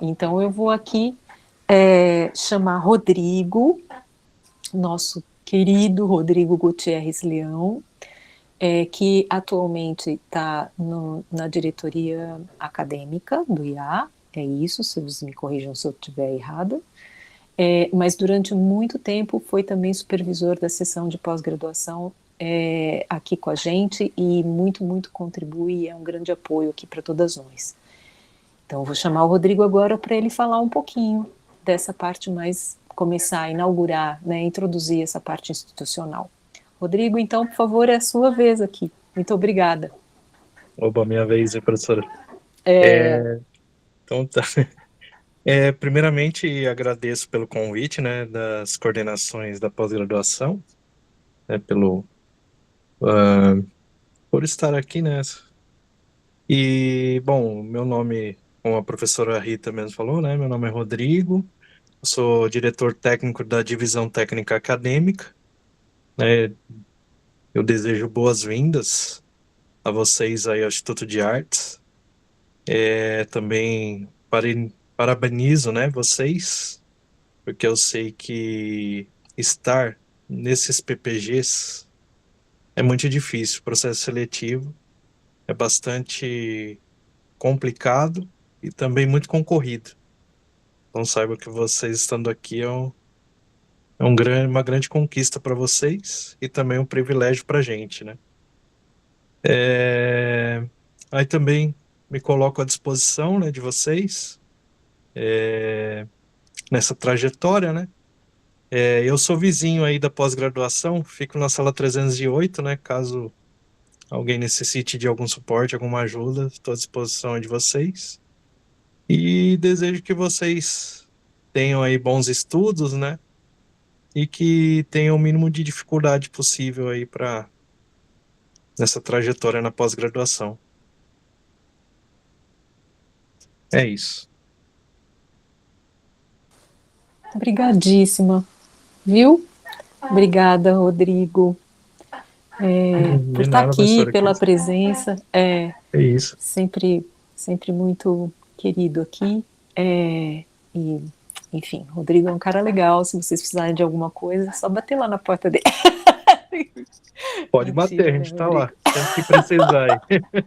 Então eu vou aqui chamar Rodrigo, nosso querido Rodrigo Gutierrez Leão, que atualmente está na diretoria acadêmica do IA, é isso, vocês me corrijam se eu estiver errada, mas durante muito tempo foi também supervisor da seção de pós-graduação aqui com a gente e muito contribui, é um grande apoio aqui para todas nós. Então eu vou chamar o Rodrigo agora para ele falar um pouquinho dessa parte mais, começar a inaugurar, né, introduzir essa parte institucional. Rodrigo, então, por favor, é a sua vez aqui. Muito obrigada. Oba, minha vez, hein, professora? Então tá. Primeiramente, agradeço pelo convite, né, das coordenações da pós-graduação, né, por estar aqui, né? E, bom, meu nome, como a professora Rita mesmo falou, né, meu nome é Rodrigo, eu sou diretor técnico da Divisão Técnica Acadêmica, né, eu desejo boas-vindas a vocês aí ao Instituto de Artes, também parabenizo, né, vocês, porque eu sei que estar nesses PPGs é muito difícil. O processo seletivo é bastante complicado e também muito concorrido. Então saiba que vocês estando aqui uma grande conquista para vocês e também um privilégio para a gente, né? Aí também me coloco à disposição, né, de vocês nessa trajetória, né? Eu sou vizinho aí da pós-graduação, fico na sala 308, né? Caso alguém necessite de algum suporte, alguma ajuda, estou à disposição de vocês. E desejo que vocês tenham aí bons estudos, né? E que tenham o mínimo de dificuldade possível aí para nessa trajetória na pós-graduação. É isso. Obrigadíssima, viu? Obrigada, Rodrigo, por De estar nada, aqui, professora. pela presença. É isso. Sempre muito querido aqui. E, enfim, Rodrigo é um cara legal. Se vocês precisarem de alguma coisa, é só bater lá na porta dele. Pode bater, a Mentira, gente né, está Rodrigo? lá, sempre que precisar aí.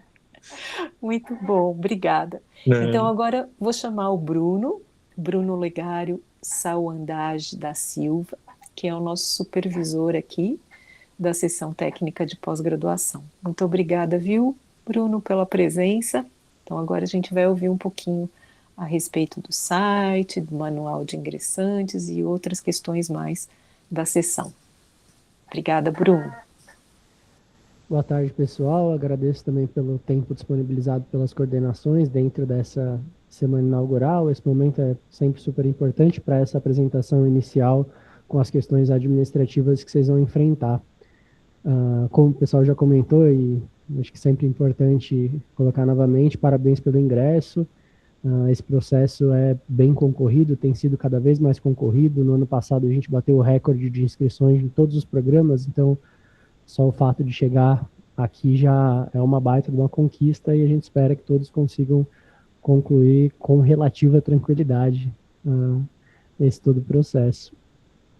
Muito bom, obrigada. Então Né? agora vou chamar o Bruno Legário Sauandage da Silva, que é o nosso supervisor aqui da seção técnica de pós-graduação. Muito obrigada, viu, Bruno, pela presença. Então agora a gente vai ouvir um pouquinho a respeito do site, do manual de ingressantes e outras questões mais da sessão. Obrigada, Bruno. Boa tarde, pessoal. Agradeço também pelo tempo disponibilizado pelas coordenações dentro dessa semana inaugural. Esse momento é sempre super importante para essa apresentação inicial com as questões administrativas que vocês vão enfrentar. Como o pessoal já comentou, e acho que sempre é importante colocar novamente, parabéns pelo ingresso. Esse processo é bem concorrido, tem sido cada vez mais concorrido. No ano passado a gente bateu o recorde de inscrições em todos os programas, então só o fato de chegar aqui já é uma baita de uma conquista e a gente espera que todos consigam concluir com relativa tranquilidade esse todo o processo.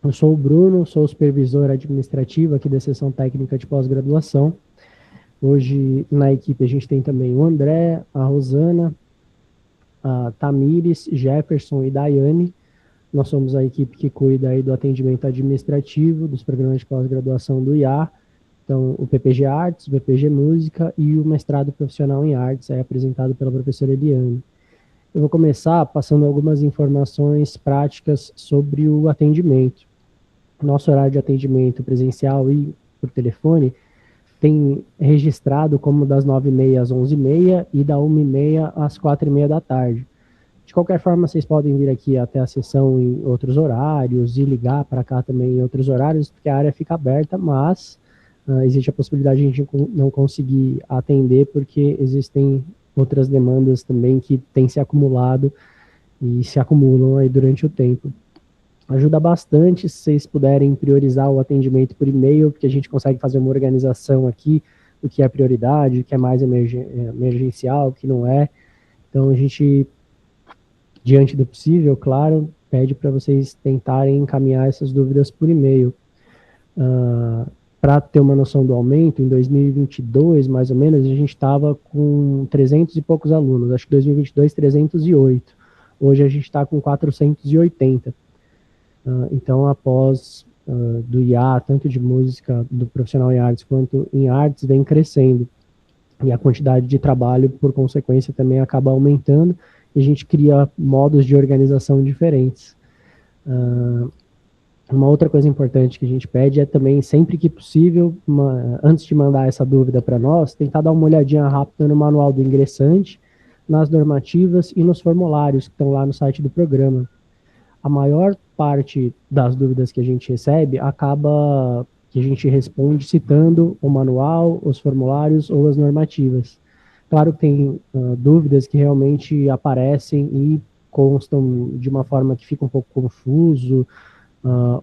Eu sou o Bruno, sou o supervisor administrativo aqui da seção técnica de pós-graduação. Hoje na equipe a gente tem também o André, a Rosana, a Tamires, Jefferson e Daiane. Nós somos a equipe que cuida aí do atendimento administrativo dos programas de pós-graduação do IA. Então, o PPG Artes, o PPG Música e o mestrado profissional em artes, é apresentado pela professora Eliane. Eu vou começar passando algumas informações práticas sobre o atendimento. Nosso horário de atendimento presencial e por telefone tem registrado como das 9h30 às 11h30 e da 1h30 às 4h30 da tarde. De qualquer forma, vocês podem vir aqui até a sessão em outros horários e ligar para cá também em outros horários, porque a área fica aberta, mas existe a possibilidade de a gente não conseguir atender, porque existem outras demandas também que têm se acumulado e se acumulam aí durante o tempo. Ajuda bastante se vocês puderem priorizar o atendimento por e-mail, porque a gente consegue fazer uma organização aqui do que é prioridade, o que é mais emergencial, o que não é. Então a gente diante do possível, claro, pede para vocês tentarem encaminhar essas dúvidas por e-mail. Para ter uma noção do aumento, em 2022, mais ou menos, a gente estava com 300 e poucos alunos, acho que 2022, 308. Hoje a gente está com 480. Então, após do IA, tanto de música, do profissional em artes, quanto em artes, vem crescendo. E a quantidade de trabalho, por consequência, também acaba aumentando, e a gente cria modos de organização diferentes. Uma outra coisa importante que a gente pede é também, sempre que possível, antes de mandar essa dúvida para nós, tentar dar uma olhadinha rápida no manual do ingressante, nas normativas e nos formulários que estão lá no site do programa. A maior parte das dúvidas que a gente recebe acaba que a gente responde citando o manual, os formulários ou as normativas. Claro que tem dúvidas que realmente aparecem e constam de uma forma que fica um pouco confuso,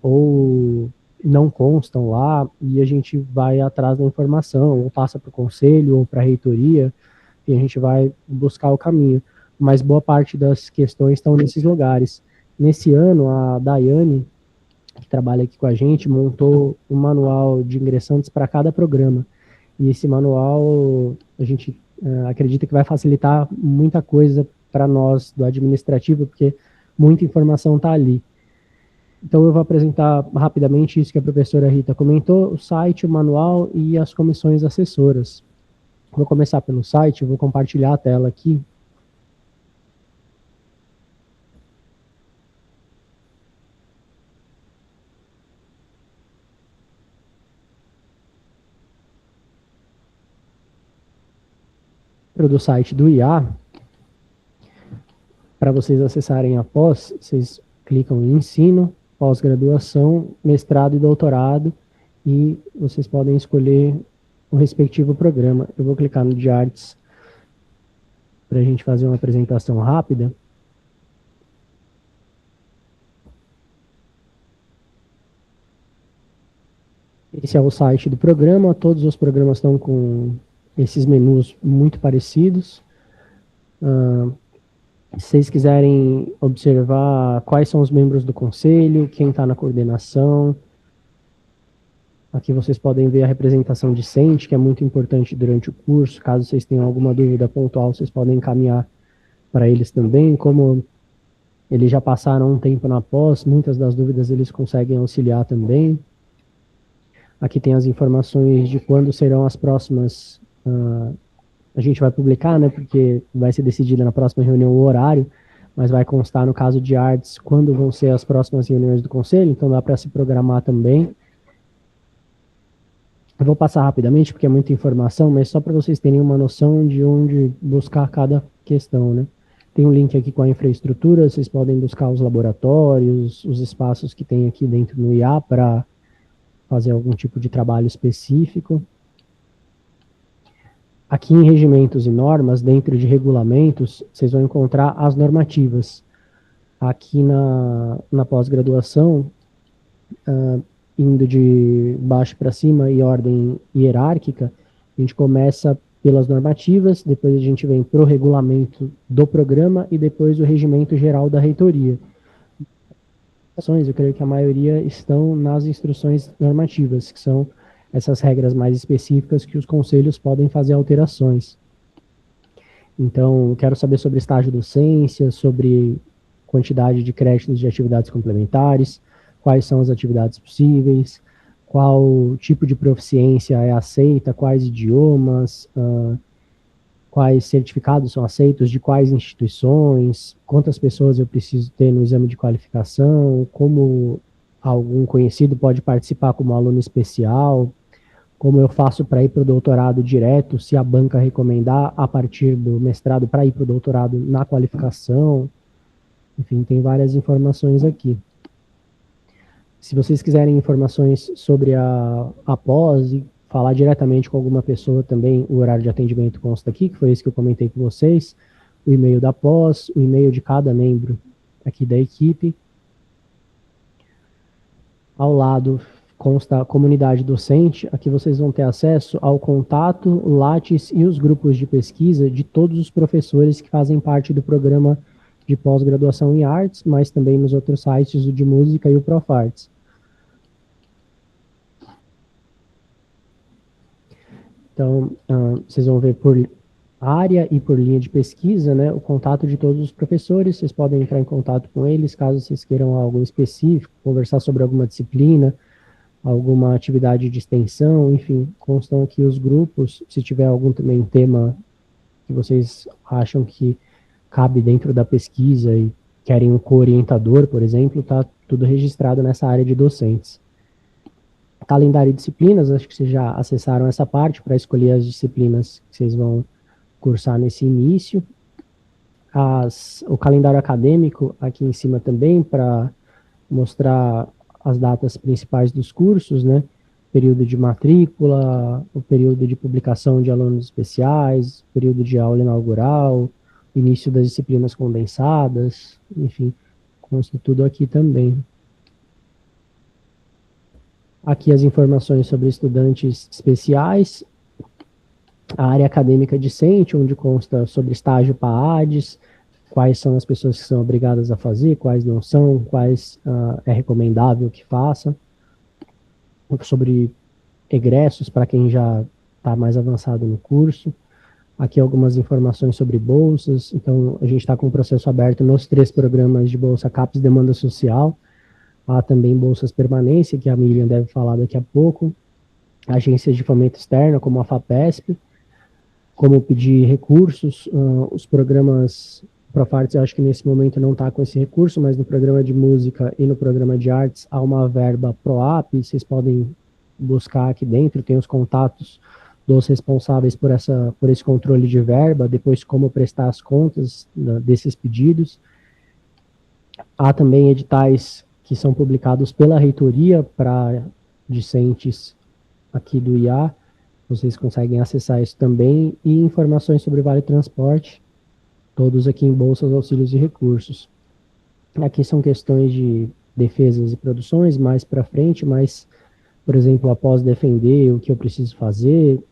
ou não constam lá, e a gente vai atrás da informação, ou passa para o conselho, ou para a reitoria, e a gente vai buscar o caminho. Mas boa parte das questões estão nesses lugares. Nesse ano, a Daiane, que trabalha aqui com a gente, montou um manual de ingressantes para cada programa. E esse manual, a gente acredita que vai facilitar muita coisa para nós do administrativo, porque muita informação está ali. Então eu vou apresentar rapidamente isso que a professora Rita comentou, o site, o manual e as comissões assessoras. Vou começar pelo site, vou compartilhar a tela aqui. Do site do IA, para vocês acessarem a pós, vocês clicam em ensino, pós-graduação, mestrado e doutorado, e vocês podem escolher o respectivo programa. Eu vou clicar no de artes para a gente fazer uma apresentação rápida. Esse é o site do programa, todos os programas estão com esses menus muito parecidos. Se vocês quiserem observar quais são os membros do conselho, quem está na coordenação, aqui vocês podem ver a representação discente, que é muito importante durante o curso. Caso vocês tenham alguma dúvida pontual, vocês podem encaminhar para eles também. Como eles já passaram um tempo na pós, muitas das dúvidas eles conseguem auxiliar também. Aqui tem as informações de quando serão as próximas... a gente vai publicar, né, porque vai ser decidido na próxima reunião o horário, mas vai constar no caso de artes quando vão ser as próximas reuniões do conselho, então dá para se programar também. Eu vou passar rapidamente porque é muita informação, mas só para vocês terem uma noção de onde buscar cada questão, né. Tem um link aqui com a infraestrutura, vocês podem buscar os laboratórios, os espaços que tem aqui dentro no IA para fazer algum tipo de trabalho específico. Aqui em regimentos e normas, dentro de regulamentos, vocês vão encontrar as normativas. Aqui na pós-graduação, indo de baixo para cima e ordem hierárquica, a gente começa pelas normativas, depois a gente vem para o regulamento do programa e depois o regimento geral da reitoria. Eu creio que a maioria estão nas instruções normativas, que são essas regras mais específicas que os conselhos podem fazer alterações. Então, quero saber sobre estágio docência, sobre quantidade de créditos de atividades complementares, quais são as atividades possíveis, qual tipo de proficiência é aceita, quais idiomas, quais certificados são aceitos, de quais instituições, quantas pessoas eu preciso ter no exame de qualificação, como algum conhecido pode participar como aluno especial, como eu faço para ir para o doutorado direto, se a banca recomendar a partir do mestrado para ir para o doutorado na qualificação. Enfim, tem várias informações aqui. Se vocês quiserem informações sobre a pós e falar diretamente com alguma pessoa também, o horário de atendimento consta aqui, que foi esse que eu comentei com vocês, o e-mail da pós, o e-mail de cada membro aqui da equipe. Ao lado consta a comunidade docente, aqui vocês vão ter acesso ao contato, o Lattes e os grupos de pesquisa de todos os professores que fazem parte do programa de pós-graduação em artes, mas também nos outros sites, o de música e o Profarts. Então, vocês vão ver por área e por linha de pesquisa, né, o contato de todos os professores. Vocês podem entrar em contato com eles caso vocês queiram algo específico, conversar sobre alguma disciplina, alguma atividade de extensão, enfim, constam aqui os grupos. Se tiver algum também tema que vocês acham que cabe dentro da pesquisa e querem um co-orientador, por exemplo, está tudo registrado nessa área de docentes. Calendário de disciplinas, acho que vocês já acessaram essa parte para escolher as disciplinas que vocês vão cursar nesse início. O calendário acadêmico aqui em cima também, para mostrar as datas principais dos cursos, né? Período de matrícula, o período de publicação de alunos especiais, período de aula inaugural, início das disciplinas condensadas, enfim, consta tudo aqui também. Aqui as informações sobre estudantes especiais, a área acadêmica discente, onde consta sobre estágio PAADES, quais são as pessoas que são obrigadas a fazer, quais não são, quais é recomendável que faça, sobre egressos para quem já está mais avançado no curso. Aqui algumas informações sobre bolsas. Então, a gente está com o processo aberto nos 3 programas de bolsa CAPES Demanda Social. Há também bolsas permanência, que a Miriam deve falar daqui a pouco. Agências de fomento externa, como a FAPESP. Como pedir recursos. Os programas Profarts, eu acho que nesse momento não está com esse recurso, mas no programa de música e no programa de artes há uma verba PROAP. Vocês podem buscar aqui dentro, tem os contatos dos responsáveis por esse controle de verba, depois como prestar as contas desses pedidos. Há também editais que são publicados pela reitoria para discentes aqui do IA, vocês conseguem acessar isso também, e informações sobre Vale Transporte, todos aqui em bolsas, auxílios e recursos. Aqui são questões de defesas e produções, mais para frente, mas, por exemplo, após defender, o que eu preciso fazer,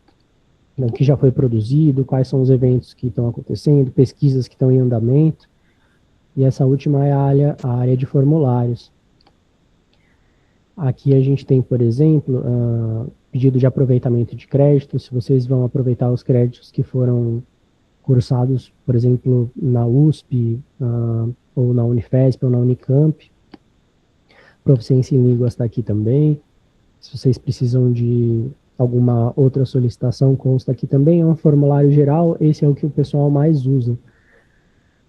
o que já foi produzido, quais são os eventos que estão acontecendo, pesquisas que estão em andamento, e essa última é a área de formulários. Aqui a gente tem, por exemplo, pedido de aproveitamento de crédito, se vocês vão aproveitar os créditos que foram cursados, por exemplo, na USP, ou na Unifesp, ou na Unicamp. Proficiência em línguas está aqui também. Se vocês precisam de alguma outra solicitação, consta aqui também. É um formulário geral, esse é o que o pessoal mais usa.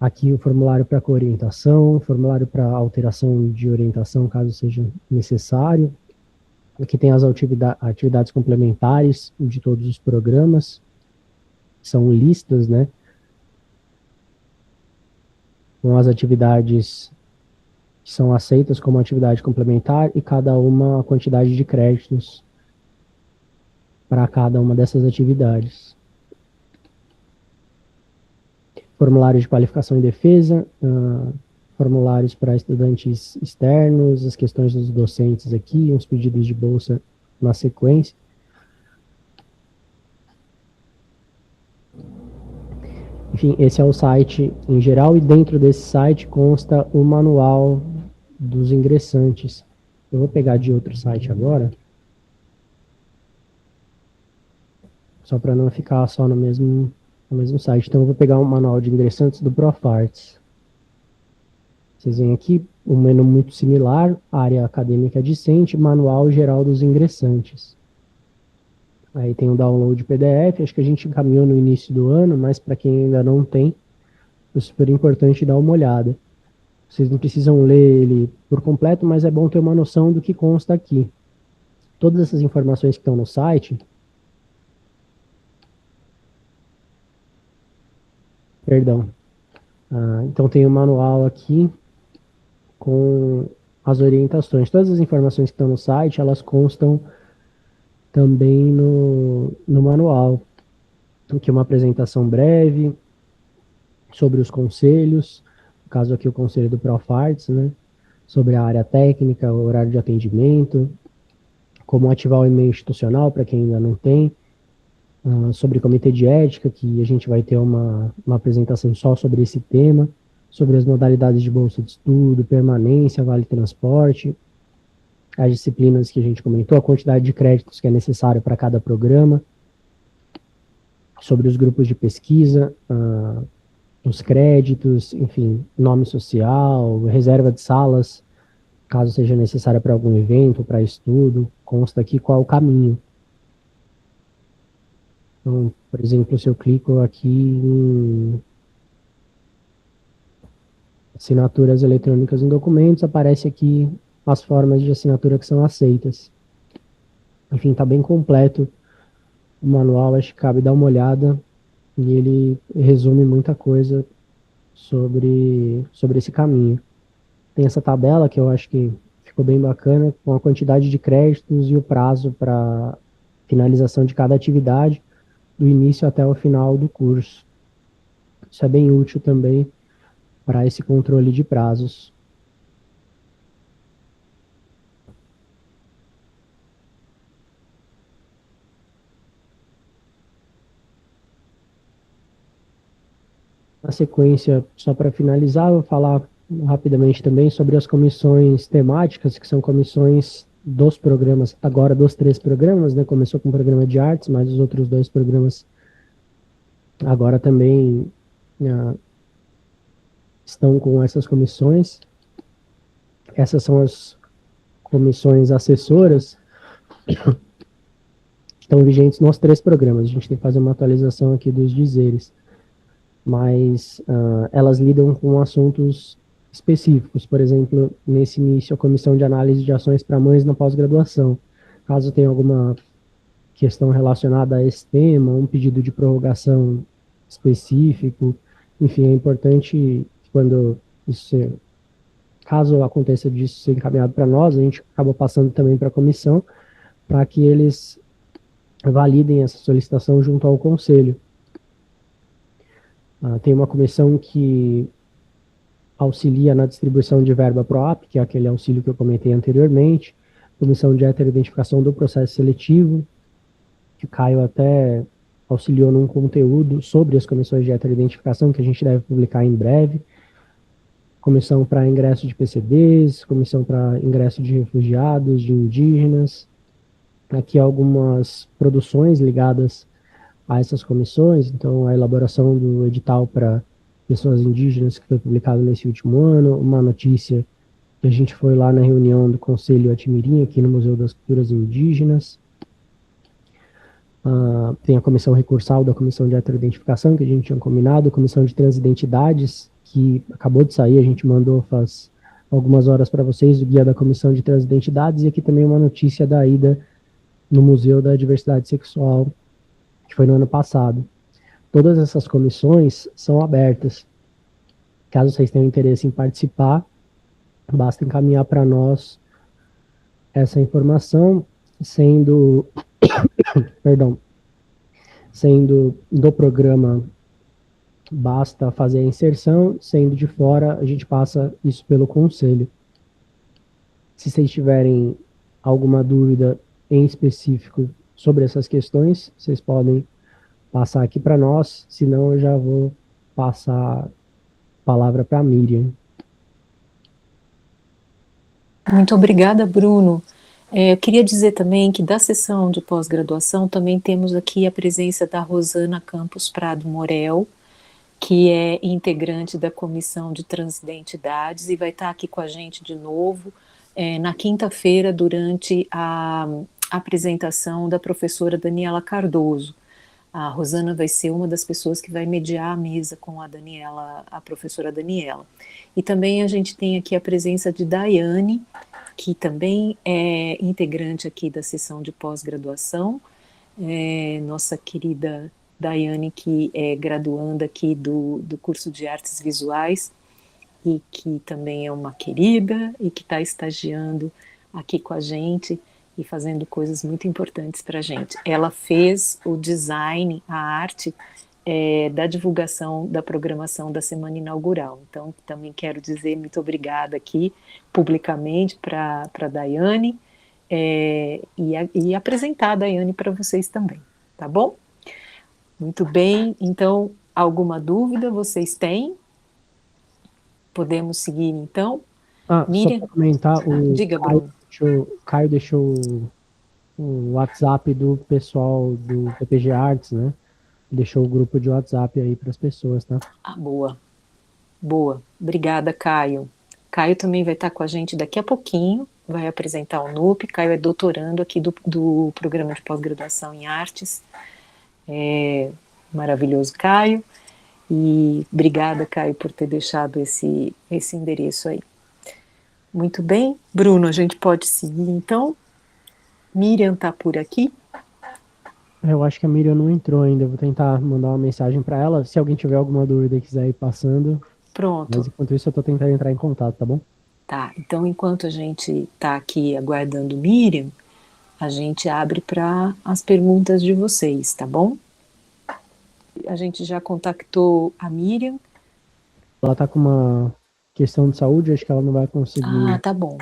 Aqui o formulário para coorientação, formulário para alteração de orientação, caso seja necessário. Aqui tem as atividades complementares de todos os programas, são listas, né? Com as atividades que são aceitas como atividade complementar e cada uma a quantidade de créditos para cada uma dessas atividades. Formulários de qualificação e defesa, formulários para estudantes externos, as questões dos docentes aqui, uns pedidos de bolsa na sequência. Enfim, esse é o site em geral, e dentro desse site consta o manual dos ingressantes. Eu vou pegar de outro site agora, só para não ficar só no mesmo site. Então eu vou pegar um manual de ingressantes do Profarts. Vocês veem aqui um menu muito similar, área acadêmica discente, manual geral dos ingressantes. Aí tem o download PDF, acho que a gente encaminhou no início do ano, mas para quem ainda não tem, é super importante dar uma olhada. Vocês não precisam ler ele por completo, mas é bom ter uma noção do que consta aqui. Todas essas informações que estão no site, então tem o manual aqui com as orientações. Todas as informações que estão no site, elas constam também no manual. Aqui uma apresentação breve sobre os conselhos, no caso aqui o conselho do Profarts, né? Sobre a área técnica, o horário de atendimento, como ativar o e-mail institucional para quem ainda não tem, sobre comitê de ética, que a gente vai ter uma apresentação só sobre esse tema, sobre as modalidades de bolsa de estudo, permanência, vale transporte, as disciplinas que a gente comentou, a quantidade de créditos que é necessário para cada programa, sobre os grupos de pesquisa, os créditos, enfim, nome social, reserva de salas, caso seja necessária para algum evento, para estudo, consta aqui qual o caminho. Então, por exemplo, se eu clico aqui em assinaturas eletrônicas em documentos, aparece aqui as formas de assinatura que são aceitas. Enfim, está bem completo o manual, acho que cabe dar uma olhada, e ele resume muita coisa sobre esse caminho. Tem essa tabela que eu acho que ficou bem bacana, com a quantidade de créditos e o prazo para finalização de cada atividade, do início até o final do curso. Isso é bem útil também para esse controle de prazos. Na sequência, só para finalizar, eu vou falar rapidamente também sobre as comissões temáticas, que são comissões dos programas, agora dos 3 programas, né? Começou com o programa de artes, mas os outros 2 programas agora também estão com essas comissões. Essas são as comissões assessoras que estão vigentes nos 3 programas. A gente tem que fazer uma atualização aqui dos dizeres. Mas elas lidam com assuntos específicos. Por exemplo, nesse início, a Comissão de Análise de Ações para Mães na Pós-Graduação. Caso tenha alguma questão relacionada a esse tema, um pedido de prorrogação específico, enfim, é importante quando isso, caso aconteça disso ser encaminhado para nós, a gente acaba passando também para a comissão, para que eles validem essa solicitação junto ao conselho. Tem uma comissão que auxilia na distribuição de verba PROAP, que é aquele auxílio que eu comentei anteriormente, comissão de heteroidentificação do processo seletivo, que o Caio até auxiliou num conteúdo sobre as comissões de heteroidentificação, que a gente deve publicar em breve, comissão para ingresso de PCDs, comissão para ingresso de refugiados, de indígenas, aqui algumas produções ligadas a essas comissões, então a elaboração do edital para pessoas indígenas que foi publicado nesse último ano, uma notícia que a gente foi lá na reunião do Conselho Atimirim, aqui no Museu das Culturas Indígenas. Tem a comissão recursal da comissão de heteroidentificação, que a gente tinha combinado, a comissão de transidentidades, que acabou de sair, a gente mandou faz algumas horas para vocês o guia da comissão de transidentidades, e aqui também uma notícia da ida no Museu da Diversidade Sexual, que foi no ano passado. Todas essas comissões são abertas. Caso vocês tenham interesse em participar, basta encaminhar para nós essa informação, sendo do programa, basta fazer a inserção, sendo de fora, a gente passa isso pelo conselho. Se vocês tiverem alguma dúvida em específico sobre essas questões, vocês podem passar aqui para nós, senão eu já vou passar a palavra para a Miriam. Muito obrigada, Bruno. Eu queria dizer também que da sessão de pós-graduação também temos aqui a presença da Rosana Campos Prado Morel, que é integrante da Comissão de Transidentidades e vai estar aqui com a gente de novo na quinta-feira durante a apresentação da professora Daniela Cardoso. A Rosana vai ser uma das pessoas que vai mediar a mesa com a Daniela, a professora Daniela. E também a gente tem aqui a presença de Daiane, que também é integrante aqui da sessão de pós-graduação, nossa querida Daiane, que é graduanda aqui do curso de Artes Visuais, e que também é uma querida, e que está estagiando aqui com a gente, e fazendo coisas muito importantes para a gente. Ela fez o design, a arte, da divulgação da programação da semana inaugural. Então, também quero dizer muito obrigada aqui, publicamente, para a Daiane, e apresentar a Daiane para vocês também, tá bom? Muito bem, então, alguma dúvida vocês têm? Podemos seguir, então? Só Miriam? para comentar, Diga, Bruno. Caio deixou o WhatsApp do pessoal do PPG Arts, né? Deixou o grupo de WhatsApp aí para as pessoas, tá? Boa. Boa. Obrigada, Caio. Caio também vai estar com a gente daqui a pouquinho, vai apresentar o NUP. Caio é doutorando aqui do programa de pós-graduação em artes. Maravilhoso, Caio. E obrigada, Caio, por ter deixado esse endereço aí. Muito bem. Bruno, a gente pode seguir, então? Miriam está por aqui? Eu acho que a Miriam não entrou ainda. Eu vou tentar mandar uma mensagem para ela. Se alguém tiver alguma dúvida e quiser ir passando. Pronto. Mas enquanto isso, eu estou tentando entrar em contato, tá bom? Tá. Então, enquanto a gente está aqui aguardando Miriam, a gente abre para as perguntas de vocês, tá bom? A gente já contactou a Miriam. Ela tá com uma questão de saúde, acho que ela não vai conseguir. Tá bom.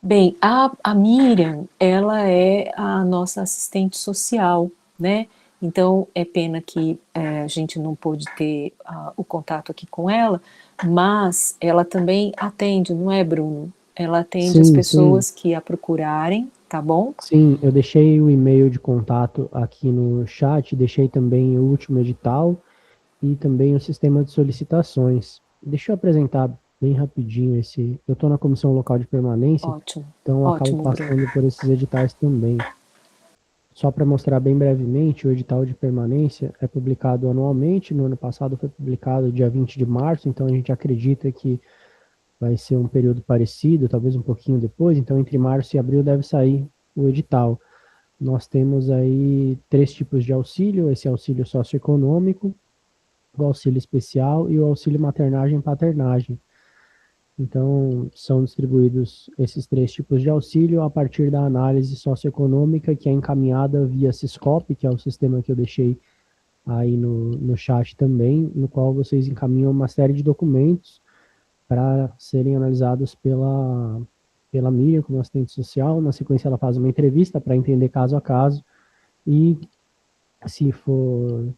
Bem, a Miriam, ela é a nossa assistente social, né? Então, é pena que a gente não pôde ter o contato aqui com ela, mas ela também atende, não é, Bruno? Ela atende as pessoas que a procurarem, tá bom? Sim, eu deixei o e-mail de contato aqui no chat, deixei também o último edital e também o sistema de solicitações. Deixa eu apresentar bem rapidinho esse. Eu estou na comissão local de permanência, Ótimo. então eu acabo passando por esses editais também. Só para mostrar bem brevemente, o edital de permanência é publicado anualmente. No ano passado foi publicado dia 20 de março, então a gente acredita que vai ser um período parecido, talvez um pouquinho depois. Então, entre março e abril deve sair o edital. Nós temos aí 3 tipos de auxílio: esse auxílio socioeconômico, o auxílio especial e o auxílio maternagem e paternagem. Então, são distribuídos esses 3 tipos de auxílio a partir da análise socioeconômica, que é encaminhada via Siscop, que é o sistema que eu deixei aí no chat também, no qual vocês encaminham uma série de documentos para serem analisados pela Miriam, como assistente social. Na sequência, ela faz uma entrevista para entender caso a caso, e se for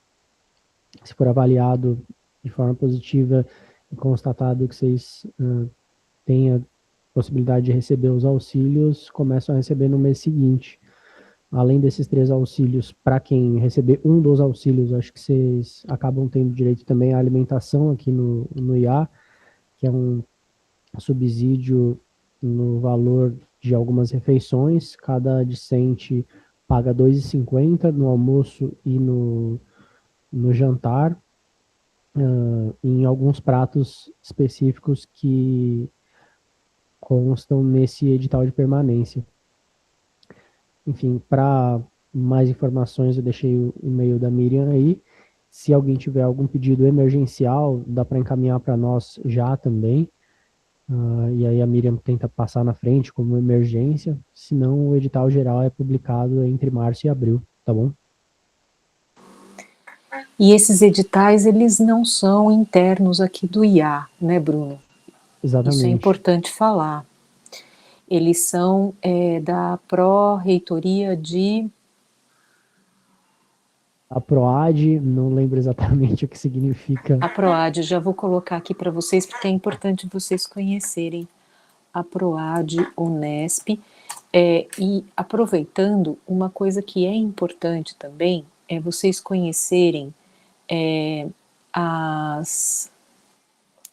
avaliado de forma positiva e constatado que vocês têm a possibilidade de receber os auxílios, começam a receber no mês seguinte. Além desses 3 auxílios, para quem receber um dos auxílios, acho que vocês acabam tendo direito também à alimentação aqui no IA, que é um subsídio no valor de algumas refeições. Cada discente paga R$ 2,50 no almoço e no jantar, em alguns pratos específicos que constam nesse edital de permanência. Enfim, para mais informações eu deixei o e-mail da Miriam aí. Se alguém tiver algum pedido emergencial, dá para encaminhar para nós já também. E aí a Miriam tenta passar na frente como emergência, senão o edital geral é publicado entre março e abril, tá bom? E esses editais, eles não são internos aqui do IA, né, Bruno? Exatamente. Isso é importante falar. Eles são da Pró-Reitoria de... A PROAD, não lembro exatamente o que significa. A PROAD, já vou colocar aqui para vocês, porque é importante vocês conhecerem a PROAD Unesp. E aproveitando, uma coisa que é importante também é vocês conhecerem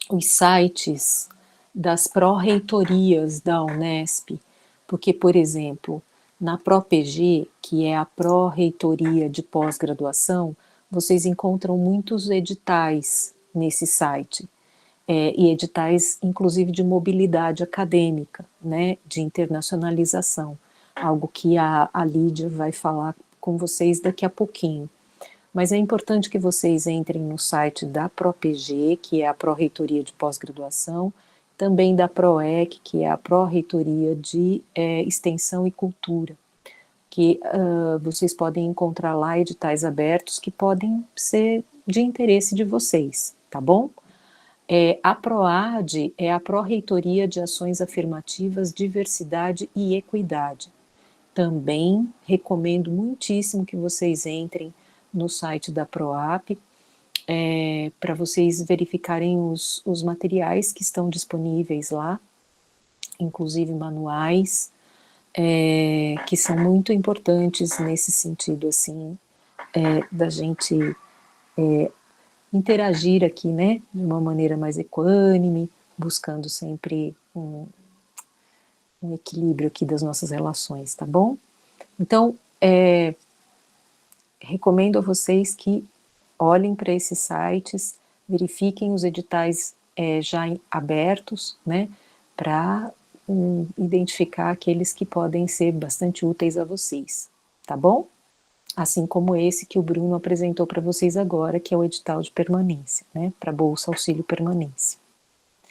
os sites das pró-reitorias da Unesp, porque, por exemplo, na ProPG, que é a pró-reitoria de pós-graduação, vocês encontram muitos editais nesse site, e editais, inclusive, de mobilidade acadêmica, né, de internacionalização, algo que a Lídia vai falar com vocês daqui a pouquinho. Mas é importante que vocês entrem no site da ProPG, que é a Pró-Reitoria de Pós-Graduação, também da PROEC, que é a Pró-Reitoria de Extensão e Cultura, que vocês podem encontrar lá editais abertos que podem ser de interesse de vocês, tá bom? A PROAD é a Pró-Reitoria de Ações Afirmativas, Diversidade e Equidade. Também recomendo muitíssimo que vocês entrem no site da PROAP, para vocês verificarem os materiais que estão disponíveis lá, inclusive manuais, que são muito importantes nesse sentido, assim, da gente interagir aqui, né, de uma maneira mais equânime, buscando sempre um equilíbrio aqui das nossas relações, tá bom? Então, recomendo a vocês que olhem para esses sites, verifiquem os editais já abertos, né, para identificar aqueles que podem ser bastante úteis a vocês, tá bom? Assim como esse que o Bruno apresentou para vocês agora, que é o edital de permanência, né, para Bolsa Auxílio Permanência.